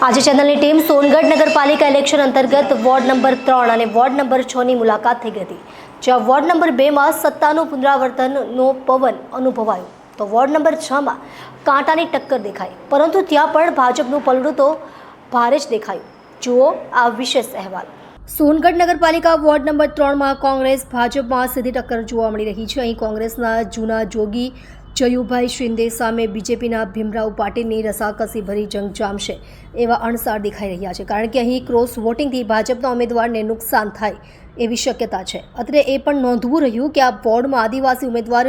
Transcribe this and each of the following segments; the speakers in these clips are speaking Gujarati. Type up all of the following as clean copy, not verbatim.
આજે ચેનલની ટીમ સોનગઢ નગરપાલિકા ઇલેક્શન અંતર્ગત વોર્ડ નંબર 3 અને વોર્ડ નંબર 6ની મુલાકાત થઈ ગઈ હતી, જ્યાં વોર્ડ નંબર 2માં સત્તાનું પુનરાવર્તનનો પવન અનુભવાયો તો વોર્ડ નંબર 6માં કાંટાની ટક્કર દેખાઈ, પરંતુ ત્યાં પણ ભાજપનું પલડું તો ભારે જ દેખાયું। જુઓ આ વિશેષ અહેવાલ। સોનગઢ નગરપાલિકા વોર્ડ નંબર 3માં કોંગ્રેસ ભાજપમાં સીધી ટક્કર જોવા મળી રહી છે। અહીં કોંગ્રેસના જૂના જોગી જયુભાઈ શિંદે સામે બીજેપીના ભીમરાવ પાટીલની રસાકસી ભરી જંગ જામશે એવા અણસાર દેખાઈ રહ્યા છે, કારણ કે અહીં ક્રોસ વોટિંગથી ભાજપના ઉમેદવારને નુકસાન થાય એવી શક્યતા છે। અત્રે એ પણ નોંધવું રહ્યું કે આ વોર્ડમાં આદિવાસી ઉમેદવાર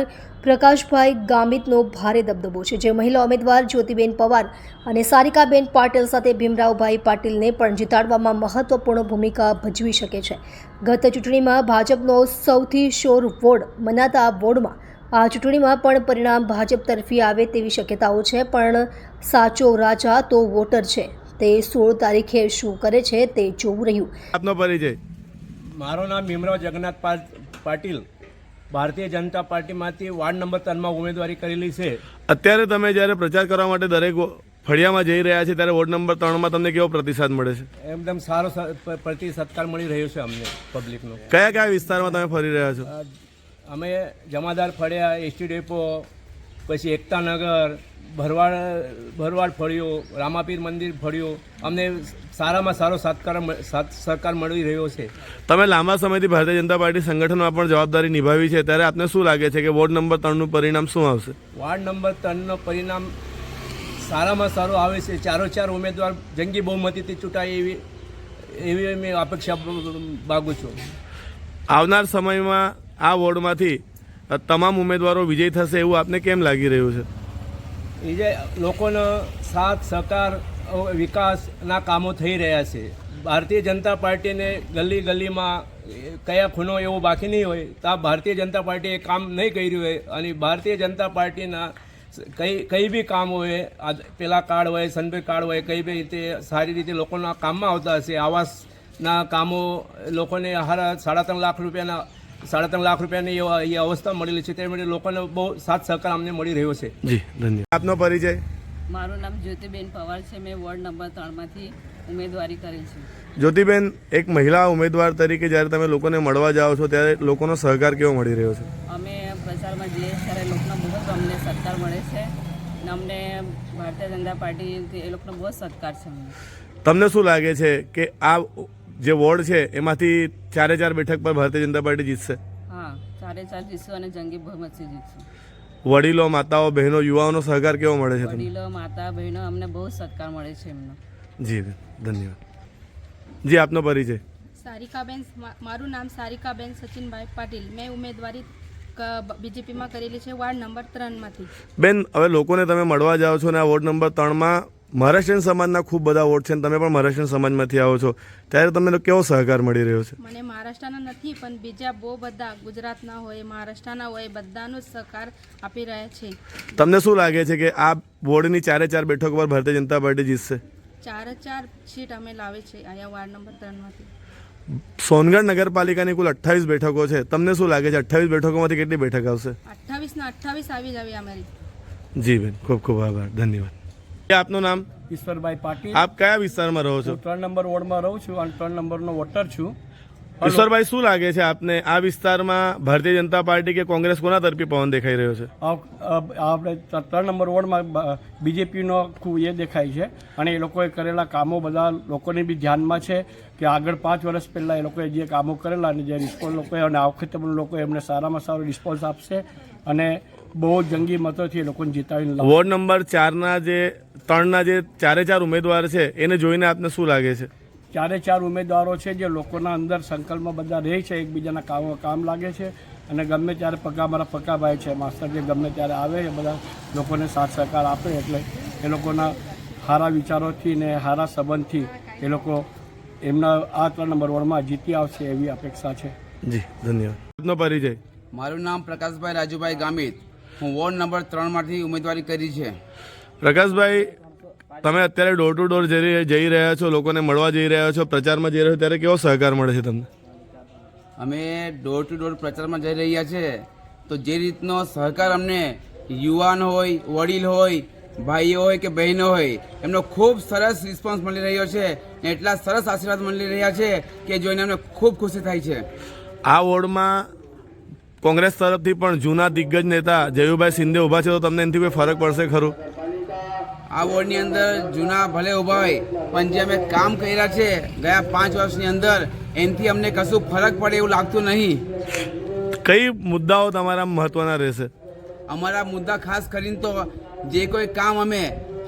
પ્રકાશભાઈ ગામિતનો ભારે દબદબો છે, જે મહિલા ઉમેદવાર જ્યોતિબેન પવાર અને સારિકાબેન પાટીલ સાથે ભીમરાવભાઈ પાટીલને પણ જીતાડવામાં મહત્વપૂર્ણ ભૂમિકા ભજવી શકે છે। ગત ચૂંટણીમાં ભાજપનો સૌથી શોર વોર્ડ મનાતા આ વોર્ડમાં આ ચૂંટણીમાં પણ પરિણામ ભાજપ તરફી આવે તેવી શક્યતાઓ છે, પણ સાચો રાજા તો વોટર છે, તે 16 તારીખે શું કરે છે તે જોવું રહ્યું। આપનો પરિચય? મારું નામ ભીમરાવ જગન્નાથ પાટીલ, ભારતીય જનતા પાર્ટીમાંથી વોર્ડ નંબર 3માં ઉમેદવારી કરેલી છે। અત્યારે તમે જ્યારે પ્રચાર કરવા માટે દરેક ફળિયામાં જઈ રહ્યા છે ત્યારે વોર્ડ નંબર 3માં તમને કેવો પ્રતિસાદ મળે છે? એકદમ સારો સત્કાર મળી રહ્યો છે અમને પબ્લિકનો। કયા કયા વિસ્તારમાં તમે ફરી રહ્યા છો? અમે જમાદાર ફળિયા, એસટી ડેપો, પછી એકતાનગર, ભરવાડ ફળિયો, રામાપીર મંદિર ફળિયો, અમને સારામાં સારો સહકાર મળી રહ્યો છે। તમે લાંબા સમયથી ભારતીય જનતા પાર્ટી સંગઠનમાં પણ જવાબદારી નિભાવી છે, ત્યારે આપને શું લાગે છે કે વોર્ડ નંબર 3નું પરિણામ શું આવશે? વોર્ડ નંબર 3નું પરિણામ સારામાં સારું આવે છે। ચાર ઉમેદવાર જંગી બહુમતીથી ચૂંટાય એવી અમે અપેક્ષા માગું છું। આવનાર સમયમાં આ વોર્ડમાંથી તમામ ઉમેદવારો વિજય થશે એવું આપને કેમ લાગી રહ્યું છે? એ જે લોકોનો સાથ સહકાર વિકાસના કામો થઈ રહ્યા છે। ભારતીય જનતા પાર્ટીને ગલીમાં કયા ખૂણો એવો બાકી નહીં હોય તો ભારતીય જનતા પાર્ટીએ કામ નહીં કર્યું હોય, અને ભારતીય જનતા પાર્ટીના કંઈ બી કામ હોય, પેલા કાર્ડ હોય, સનબે કાર્ડ હોય, કઈ બી રીતે સારી રીતે લોકોના કામમાં આવતા હશે। આવાસના કામો લોકોને 3.5 લાખ રૂપિયાની એ અવસ્થા મળેલી છે, તે માટે લોકોને બહુ સાથ સહકાર અમને મળી રહ્યો છે। જી ધન્યવાદ। આપનો પરિચય? મારું નામ જ્યોતિબેન પવાર છે, મેં વોર્ડ નંબર 3માંથી ઉમેદવારી કરી છે। જ્યોતિબેન, એક મહિલા ઉમેદવાર તરીકે જ્યારે તમે લોકોને મળવા જાઓ છો ત્યારે લોકોનો સહકાર કેવો મળી રહ્યો છે? અમે પ્રચારમાં જઈએ ત્યારે લોકોનો બહુ જ અમને સત્કાર મળે છે, અને અમને ભારતીય જનતા પાર્ટી એ લોકોનો બહુ જ સત્કાર છે અમને। તમને શું લાગે છે કે આ જે વોર્ડ છે એમાંથી 4 બેઠક પર ભારતીય જનતા પાર્ટી જીતશે? હા, 4 જીતશું અને જંગી બહુમતથી જીતશું। વડીલો, માતાઓ, બહેનો, યુવાઓનો સહકાર કેવો મળે છે? વડીલો, માતા, બહેનો અમને બહુ સત્કાર મળે છે એમનો। જી ધન્યવાદ। જી આપનો પરિચય? સારિકાબેન, મારું નામ સારિકાબેન સચિનભાઈ પાટીલ, મેં ઉમેદવારી બીજેપીમાં કરેલી છે વોર્ડ નંબર 3માંથી। બેન, હવે લોકોને તમે મળવા જાઓ છો ને આ વોર્ડ નંબર 3માં મહારાષ્ટ્રીયન સમાજના ખૂબ બધા વોટ છે, તમે પણ મહારાષ્ટ્રીયન સમાજમાંથી આવો છો, ત્યારે તમને કેવો સહકાર મળી રહ્યો છે? મને મહારાષ્ટ્રના નથી, પણ બીજા બહુ બધા ગુજરાતના હોય, મહારાષ્ટ્રના હોય, બધાનો સહકાર આપી રહ્યા છે। તમને શું લાગે છે કે આ વોર્ડની 4 બેઠકો પર ભારતીય જનતા પાર્ટી જીતશે? 4 સીટ અમે લાવે છે અહીંયા વોર્ડ નંબર 3માંથી। સોનગઢ નગરપાલિકાની કુલ 28 બેઠકો છે, તમને શું લાગે છે 28 બેઠકોમાંથી કેટલી બેઠક આવશે? 28 આવી જાવી અમારી। જી બેન, ખૂબ ખૂબ આભાર, ધન્યવાદ। આપનું નામ? ઈશ્વરભાઈ પાટીલ। આપ કયા વિસ્તારમાં રહો છો? 3 નંબર વોર્ડમાં રહું છું અને 3 નંબરનો વોટર છું। ઈશ્વરભાઈ, શું લાગે છે આપને આ વિસ્તારમાં ભારતીય જનતા પાર્ટી કે કોંગ્રેસ કોના તરફી પવન દેખાઈ રહ્યો છે? આપણે 3 નંબર વોર્ડમાં બીજેપીનો ખૂબ એ દેખાય છે, અને એ લોકોએ કરેલા કામો બધા લોકોને બી ધ્યાનમાં છે કે આગળ 5 વર્ષ પહેલાં એ લોકોએ જે કામો કરેલા અને જે રિસ્પોન્સ લોકોએ, અને આ વખતે પણ લોકો એમને સારામાં સારો રિસ્પોન્સ આપશે, અને બહુ જંગી મતોથી એ લોકોને જીતાવીને વોર્ડ નંબર 3ના જે 4 ઉમેદવાર છે એને જોઈને આપને શું લાગે છે? 4 ઉમેદવારો છે જે લોકોના અંદર સંકલ્પમાં બધા રહે છે, એકબીજાના કામ લાગે છે, અને ગમે ત્યારે મારા પક્કાભાઈ છે માસ્ટર, જે ગમે ત્યારે આવે એ બધા લોકોને સાથ સહકાર આપે, એટલે એ લોકોના સારા વિચારોથી ને સારા સંબંધથી એ લોકો એમના આ 3 નંબર વોર્ડમાં જીતી આવશે એવી અપેક્ષા છે। જી ધન્યવાદ। આપનો પરિચય? મારું નામ પ્રકાશભાઈ રાજુભાઈ ગામિત, હું વોર્ડ નંબર 3માંથી ઉમેદવારી કરી છે। પ્રકાશભાઈ, તમે અત્યારે ડોર ટુ ડોર જઈ રહ્યા છો, લોકોને મળવા જઈ રહ્યા છો, પ્રચારમાં જઈ રહ્યા છો, ત્યારે કેવો સહકાર મળે છે તમને? અમે ડોર ટુ ડોર પ્રચારમાં જઈ રહ્યા છે તો જે રીતનો સહકાર અમને યુવાન હોય, વડીલ હોય ભાઈઓ હોય કે બહેનો હોય એમનો ખૂબ સરસ રિસ્પોન્સ મળી રહ્યો છે ને એટલા સરસ આશીર્વાદ મળી રહ્યા છે કે જોઈને અમને ખૂબ ખુશી થાય છે. આ વોર્ડમાં કોંગ્રેસ તરફથી પણ જૂના દિગ્ગજ નેતા જયુભાઈ શિંદે ઊભા છે, તો તમને એનાથી કોઈ ફરક પડશે ખરું? આ વોર્ડની અંદર જૂના ભલે ઊભા હોય પણ જે અમે કામ કર્યા છે ગયા 5 વર્ષની અંદર એનાથી અમને કશું ફરક પડે એવું લાગતું નહીં. કઈ મુદ્દાઓ તમારા મહત્વના રહેશે? અમારા મુદ્દા ખાસ કરીને તો જે કોઈ કામ અમે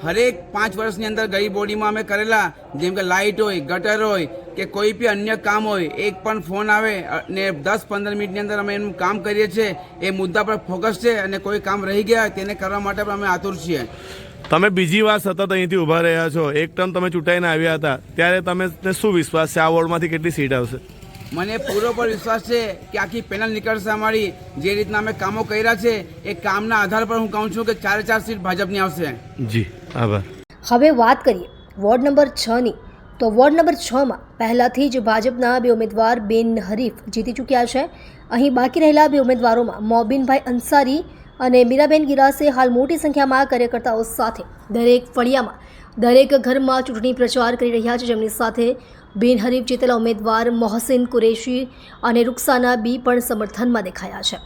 હરેક 5 વર્ષની અંદર ગઈ બોડીમાં અમે કરેલા, જેમ કે લાઇટ હોય, ગટર હોય કે કોઈ બી અન્ય કામ હોય, એક પણ ફોન આવે ને 10-15 મિનિટની અંદર અમે એનું કામ કરીએ છીએ. એ મુદ્દા પર ફોકસ છે અને કોઈ કામ રહી ગયા તેને કરવા માટે પણ અમે આતુર છીએ. તમે બીજી વાર સતત અહીંથી ઊભા રહ્યા છો, એક ટર્મ તમે ચૂંટાઈને આવ્યા હતા ત્યારે તમે શું વિશ્વાસ છે આ વોર્ડમાંથી કેટલી સીટ આવશે? મને પૂરો પર વિશ્વાસ છે કે આખી પેનલ નીકળશે અમારી. જે રીતના અમે કામો કર્યા છે એ કામના આધાર પર હું કહું છું કે 4 સીટ ભાજપની આવશે. જી આભાર. હવે વાત કરીએ વોર્ડ નંબર 6ની, તો વોર્ડ નંબર 6માં પહેલાંથી જ ભાજપના 2 ઉમેદવાર બિનહરીફ જીતી ચૂક્યા છે. અહીં બાકી રહેલા 2 ઉમેદવારોમાં મોબીનભાઈ અંસારી અને મીરાબેન ગિરાસે હાલ મોટી સંખ્યામાં કાર્યકર્તાઓ સાથે દરેક ફળિયામાં, દરેક ઘરમાં ચૂંટણી પ્રચાર કરી રહ્યા છે, જેમની સાથે બિનહરીફ જીતેલા ઉમેદવાર મોહસિન કુરેશી અને રૂકસાના બી પણ સમર્થનમાં દેખાયા છે.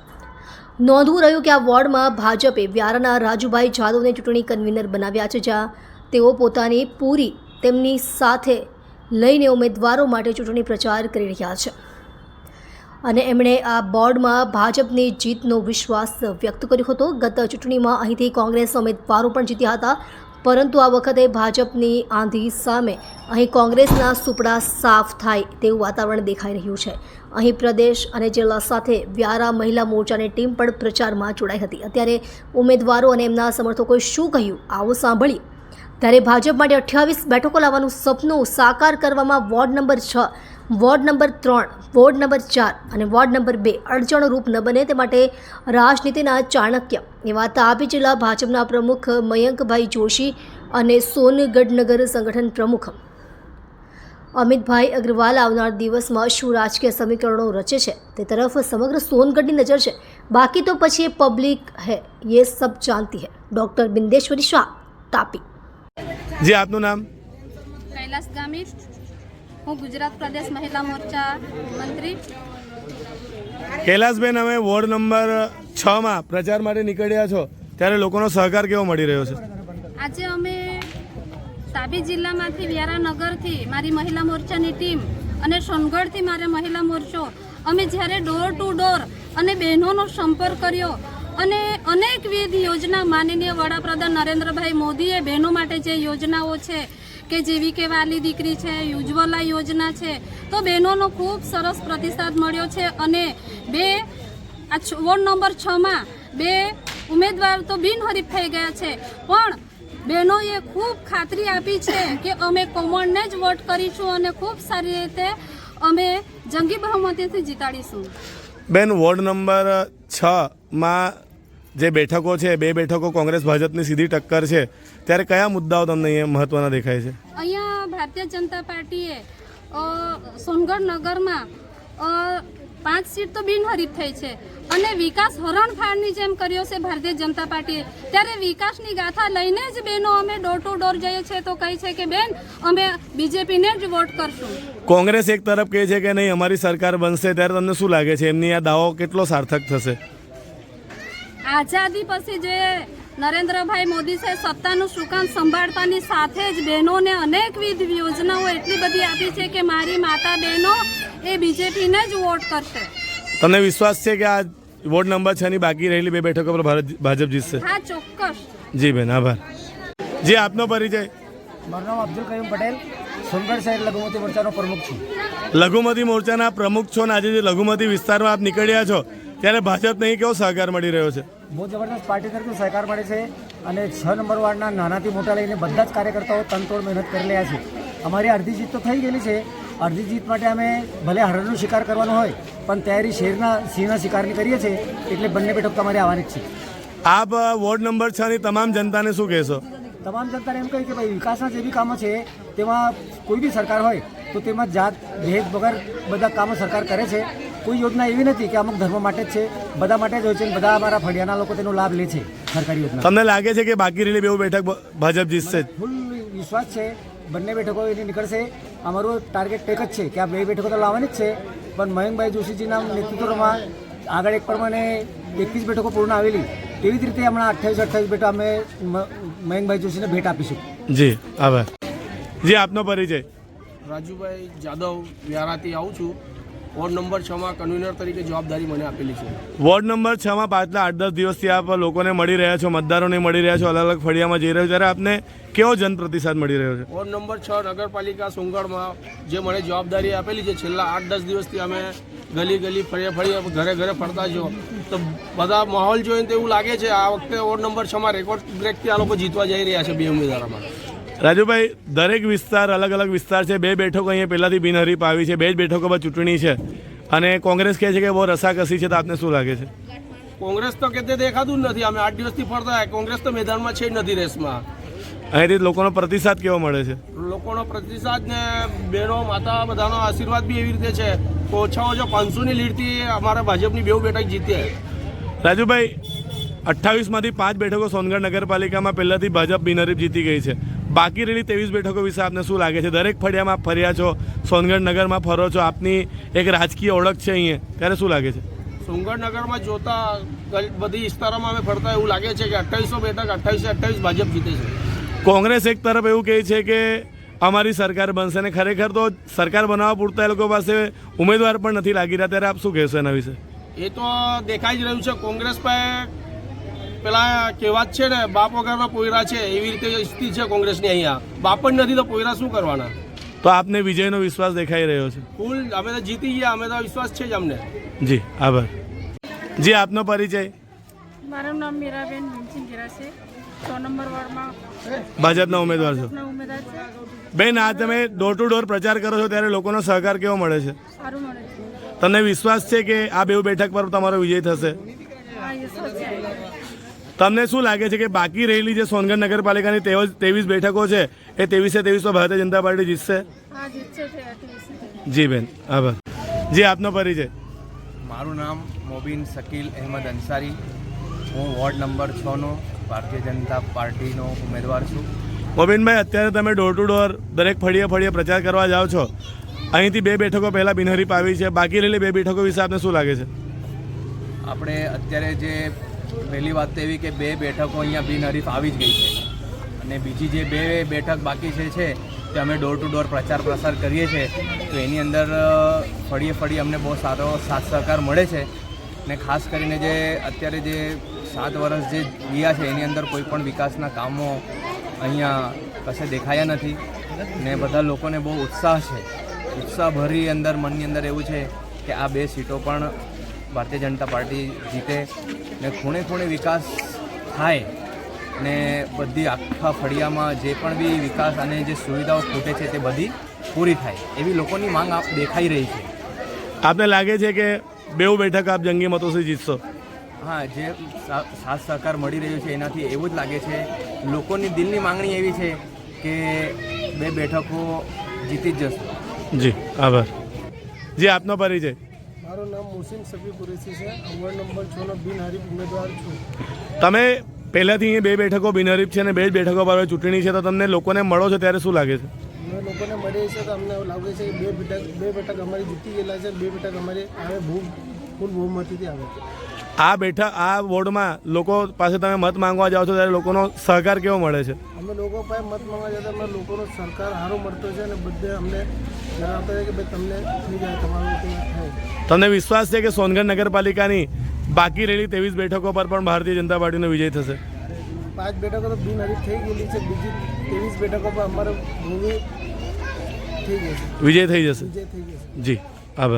નોંધવું રહ્યું કે આ વોર્ડમાં ભાજપે વ્યારાના રાજુભાઈ જાદવને ચૂંટણી કન્વીનર બનાવ્યા છે, જ્યાં તેઓ પોતાની પૂરી તેમની સાથે લઈને ઉમેદવારો માટે ચૂંટણી પ્રચાર કરી રહ્યા છે અને એમણે આ બોર્ડમાં ભાજપની જીતનો વિશ્વાસ વ્યક્ત કર્યો હતો. ગત ચૂંટણીમાં અહીંથી કોંગ્રેસના ઉમેદવારો પણ જીત્યા હતા, પરંતુ આ વખતે ભાજપની આંધી સામે અહીં કોંગ્રેસના સુપડા સાફ થાય તેવું વાતાવરણ દેખાઈ રહ્યું છે. અહીં પ્રદેશ અને જિલ્લા સાથે વ્યારા મહિલા મોરચાની ટીમ પણ પ્રચારમાં જોડાઈ હતી. અત્યારે ઉમેદવારો અને એમના સમર્થકોએ શું કહ્યું આવો સાંભળીએ. ત્યારે ભાજપ માટે 28 બેઠકો લાવવાનું સપનું સાકાર કરવામાં ward number 6, ward number 3, ward number 4 અને વોર્ડ નંબર 2 અડચણરૂપ ન બને તે માટે રાજનીતિના ચાણક્ય એવા તાપી જિલ્લા ભાજપના પ્રમુખ મયંકભાઈ જોશી અને સોનગઢનગર સંગઠન પ્રમુખ અમિતભાઈ અગ્રવાલ આવનાર દિવસમાં શું રાજકીય સમીકરણો રચે છે તે તરફ સમગ્ર સોનગઢની નજર છે. બાકી તો પછી એ પબ્લિક હૈ, ये सब जानती है. ડૉક્ટર બિંદેશ્વરી શાહ, તાપી. જી આપનું નામ? કૈલાસ ગામિત, હું ગુજરાત પ્રદેશ મહિલા મોરચા મંત્રી. કૈલાસબેન, અમે વોર્ડ નંબર 6માં પ્રચાર માટે નીકળ્યા છો ત્યારે લોકોનો સહકાર કેવો મળી રહ્યો છે? આજે અમે તાપી જિલ્લામાંથી વ્યારાનગરથી મારી મહિલા મોરચાની ટીમ અને સોનગઢથી મારા મહિલા મોરચો, અમે જ્યારે ડોર ટુ ડોર અને બહેનોનો સંપર્ક કર્યો અને અનેકવિધ યોજના માનનીય વડાપ્રધાન નરેન્દ્રભાઈ મોદીએ બહેનો માટે જે યોજનાઓ છે કે જેવી કે વાલી દીકરી છે, ઉજ્જવલા યોજના છે, તો બહેનોનો ખૂબ સરસ પ્રતિસાદ મળ્યો છે. અને વોર્ડ નંબર 6માં 2 ઉમેદવાર તો બિનહરીફ થઈ ગયા છે, પણ બહેનોએ ખૂબ ખાતરી આપી છે કે અમે કોમળને જ વોટ કરીશું અને ખૂબ સારી રીતે અમે જંગી બહુમતીથી જીતાડીશું. બેન, વોર્ડ નંબર 6માં જે બેઠકો છે, 2 બેઠકો કોંગ્રેસ ભાજપની સીધી ટક્કર છે, ત્યારે કયા મુદ્દાઓ તમને અહીંયા મહત્વના દેખાય છે? અહીંયા ભારતીય જનતા પાર્ટીએ સોનગઢ નગરમાં 5 સીટ તો બિનહરીફ થઈ છે અને વિકાસ હરણફાળની જેમ કર્યો છે ભારતીય જનતા પાર્ટીએ. ત્યારે વિકાસની ગાથા લઈને જ બહેનો અમે ડોર ટુ ડોર જઈએ છીએ તો કહે છે કે બેન અમે બીજેપીને જ વોટ કરશું. કોંગ્રેસ એક તરફ કહે છે કે નહીં અમારી સરકાર બનશે, ત્યારે તમને શું લાગે છે એમની આ દાવો કેટલો સાર્થક થશે? આઝાદી પછી જે નરેન્દ્રભાઈ મોદી છે સત્તાનું સુકાન સંભાળતાની સાથે જ બહેનોને અનેકવિધ યોજનાઓ એટલી બધી આપી છે કે મારી માતા બહેનો એ બીજેપીને જ વોટ કરશે. તમને વિશ્વાસ છે કે આ વોર્ડ નંબર 6ની બાકી રહેલી 2 બેઠકો પર ભાજપ જીતશે? હા, ચોક્કસ. જી બેન, આભાર. જી આપનો પરિચય? મારું નામ અબ્દુલ કયુમ પટેલ, સોનગઢ શહેર લઘુમતી મોરચાનો પ્રમુખ છું. લઘુમતી મોરચાના પ્રમુખ છો ને આજે જે લઘુમતી વિસ્તારમાં આપ નીકળ્યા છો ત્યારે ભાજપને અહીં કેવો સહકાર મળી રહ્યો છે? બહુ જબરદસ્ત પાર્ટી તરફથી સહકાર મળે છે અને 6 નંબર વાર્ડના નાનાથી મોટા લઈને બધા જ કાર્યકર્તાઓ તનતોડ મહેનત કરી રહ્યા છે. અમારી અડધી જીત તો થઈ ગયેલી છે. અડધી જીત માટે અમે ભલે હરણનો શિકાર કરવાનો હોય પણ તૈયારી શેરના સિંહના શિકારની કરીએ છીએ, એટલે બંને બેઠક તમારે આવવાની જ છે. આપ વોર્ડ નંબર 6ની તમામ જનતાને શું કહેશો? તમામ જનતાને એમ કહી કે ભાઈ વિકાસના જે બી કામો છે તેમાં કોઈ બી સરકાર હોય તો તેમાં જાત ભેદ વગર બધા કામો સરકાર કરે છે. કોઈ યોજના એવી નથી કે અમુક ધર્મ માટે જ છે, બધા માટે જ હોય છે અને બધા અમારા ફળિયાના લોકો તેનો લાભ લે છે. સરકારી યોજના. તમને લાગે છે કે બાકી રહેલી બે બેઠક ભાજપ જીતશે જ? ફૂલ વિશ્વાસ છે બંને બેઠકો એની નીકળશે. અમારું ટાર્ગેટ એક જ છે કે આ બે બેઠકો તો લાવવાની જ છે, પણ મયંકભાઈ જોશીજીના નેતૃત્વમાં આગળ એક પ્રમાણે 21 બેઠકો પૂર્ણ આવેલી, તેવી જ રીતે હમણાં 28 બેઠકો અમે મયંકભાઈ જોશીને ભેટ આપીશું. જી આભાર. જી આપનો પરિચય? રાજુભાઈ જાદવ વ્યારાથી આવું છું. વોર્ડ નંબર 6 માં કન્વીનર તરીકે જવાબદારી મને આપેલી છે. વોર્ડ નંબર 6 માં પાછલા 8-10 દિવસથી આપ લોકોને મળી રહ્યા છો, મતદારોને મળી રહ્યા છો, અલગ અલગ ફળિયામાં જઈ રહ્યો છો, ત્યારે આપને કેવો જનપ્રતિસાદ મળી રહ્યો છે? વોર્ડ નંબર 6 નગરપાલિકા સોનગઢમાં જે મને જવાબદારી આપેલી છે, છેલ્લા 8-10 દિવસથી અમે ગલી ફળીએ ઘરે ફરતા છો, તો બધા માહોલ જોઈને તો એવું લાગે છે આ વખતે વોર્ડ નંબર 6 માં રેકોર્ડ બ્રેકથી આ લોકો જીતવા જઈ રહ્યા છે બે ઉમેદવારોમાં. રાજુભાઈ, દરેક વિસ્તાર અલગ અલગ વિસ્તાર છે, બે બેઠકો અહીંયા પહેલાંથી બિનહરીફ આવી છે, બે જ બેઠકો પર ચૂંટણી છે અને કોંગ્રેસ કહે છે કે બહુ રસાકસી છે, તો આપને શું લાગે છે? કોંગ્રેસ તો કે તે દેખાતું જ નથી. અમે 8 દિવસથી ફરતા, કોંગ્રેસ તો મેદાનમાં છે જ નથી રેસમાં. અહીંથી લોકોનો પ્રતિસાદ કેવો મળે છે? લોકોનો પ્રતિસાદ ને બહેનો માતા બધાનો આશીર્વાદ બી એવી રીતે છે કે ઓછામાં ઓછા 500ની લીડથી અમારા ભાજપની બે બેઠક જીતે. રાજુભાઈ, 28માંથી 5 બેઠકો સોનગઢ નગરપાલિકામાં પહેલાંથી ભાજપ બિનહરીફ જીતી ગઈ છે. બાકી રહેલી 23 બેઠકો વિશે આપને શું લાગે છે? દરેક ફળિયામાં આપ ફર્યા છો, સોનગઢ નગરમાં ફરો છો, આપની એક રાજકીય ઓળખ છે અહીંયા, ત્યારે શું લાગે છે? સોનગઢ નગરમાં જોતા બધી વિસ્તારોમાં અમે ફરતા એવું લાગે છે કે 2800 બેઠક 28 ભાજપ જીતે છે. કોંગ્રેસ એક તરફ એવું કહે છે કે અમારી સરકાર બનશે, ને ખરેખર તો સરકાર બનાવવા પૂરતા એ લોકો પાસે ઉમેદવાર પણ નથી લાગી રહ્યા, ત્યારે આપ શું કહેશો એના વિશે? એ તો દેખાઈ જ રહ્યું છે. કોંગ્રેસ પાસે પેલા કહેવાત છે ને, બાપ વગરના પોયરા છે, એવી રીતે સ્થિતિ છે કોંગ્રેસની અહીંયા. બાપ જ નથી તો પોયરા શું કરવાના? તો આપને વિજયનો વિશ્વાસ દેખાઈ રહ્યો છે? ફૂલ અમે તો જીતી ગયા, અમે તો વિશ્વાસ છે જ અમને. જી આભાર. જી આપનો પરિચય? મારું નામ મીરાબેન ભીમસિંહ ગેરા છે, 6 નંબર વોર્ડમાં ભાજપના ઉમેદવાર છો? ઉમેદવાર છે. બેન, આ તમે ડોર ટુ ડોર પ્રચાર કરો છો, ત્યારે લોકોનો સહકાર કેવો મળે છે? સારું મળે છે. તમને વિશ્વાસ છે કે આ બે બેઠક પર તમારો વિજય થશે? હા, વિશ્વાસ છે. તમને શું લાગે છે કે બાકી રહેલી જે સોનગઢ નગરપાલિકાની 23 બેઠકો છે, એ 23 તો ભારતીય જનતા પાર્ટી જીતશે? હા, જીતશે છે. જી બેન, આભાર. જી આપનો પરિચય? મારું નામ મોબીન શકીલ અહેમદ અંસારી. હું વોર્ડ નંબર 6નો ભારતીય જનતા પાર્ટીનો ઉમેદવાર છું. મોબીનભાઈ, અત્યારે તમે ડોર ટુ ડોર દરેક ફળીએ પ્રચાર કરવા જાઓ છો, અહીંથી 2 બેઠકો પહેલાં બિનહરીફ આવી છે, બાકી રહેલી 2 બેઠકો વિશે આપને શું લાગે છે? આપણે અત્યારે જે પહેલી વાત તો એવી કે 2 બેઠકો અહીંયા બિનહરીફ આવી જ ગઈ છે, અને બીજી જે 2 બેઠક બાકી છે તે અમે ડોર ટુ ડોર પ્રચાર પ્રસાર કરીએ છીએ, તો એની અંદર ફળીએ અમને બહુ સારો સાથ સહકાર મળે છે. ને ખાસ કરીને જે અત્યારે જે 7 વર્ષ જે ગયા છે એની અંદર કોઈ પણ વિકાસના કામો અહીંયા કશે દેખાયા નથી, ને બધા લોકોને બહુ ઉત્સાહ છે. ઉત્સાહભરી અંદર મનની અંદર એવું છે કે આ 2 સીટો પણ ભારતીય જનતા પાર્ટી જીતે, ને ખૂણે ખૂણે વિકાસ થાય, ને બધી આખા ફળિયામાં જે પણ બી વિકાસ અને જે સુવિધાઓ ખૂટે છે તે બધી પૂરી થાય, એવી લોકોની માંગ દેખાઈ રહી છે. આપને લાગે છે કે 2 બેઠક આપ જંગી મતોથી જીતશો? હા, જે સાથ સહકાર મળી રહ્યો છે એનાથી એવું જ લાગે છે. લોકોની દિલની માંગણી એવી છે કે 2 બેઠકો જીતી જ જશે. જી આભાર. જી આપનો પરિચય? મારું નામ મોહસિન સફી કુરેશી છે. વોર્ડ નંબર 6નો બિનહરીફ ઉમેદવાર છું. તમે પહેલાંથી અહીંયા 2 બેઠકો બિનહરીફ છે અને 2 જ બેઠકો પર ચૂંટણી છે, તો તમને લોકોને મળો છો ત્યારે શું લાગે છે? અમે લોકોને મળીએ છીએ તો અમને એવું લાગે છે કે 2 બેઠક અમારી જીતી ગયેલા છે, 2 બેઠક અમારી આવે ફૂલ બહુમતીથી આવે છે. આ વોર્ડમાં લોકો પાસે તમે મત માંગવા જાઓ છો ત્યારે લોકોનો સહકાર કેવો મળે છે? અમે લોકો પાસે મત માંગવા જતા અમે લોકોનો સરકાર સારો મળતો છે, અને બધે અમને જણાવતા છે કે ભાઈ તમને થઈ જાય, તમારું થાય. તમને વિશ્વાસ છે કે સોનગઢ નગરપાલિકાની બાકી રહેલી 23 બેઠકો પર પણ ભારતીય જનતા પાર્ટીનો વિજય થશે? 5 બેઠકો તો બિનહરીફ થઈ ગયેલી છે, બીજી 23 બેઠકો પર અમારો વિજય થઈ જશે. વિજય થઈ જશે? વિજય થઈ જશે. જી આભાર.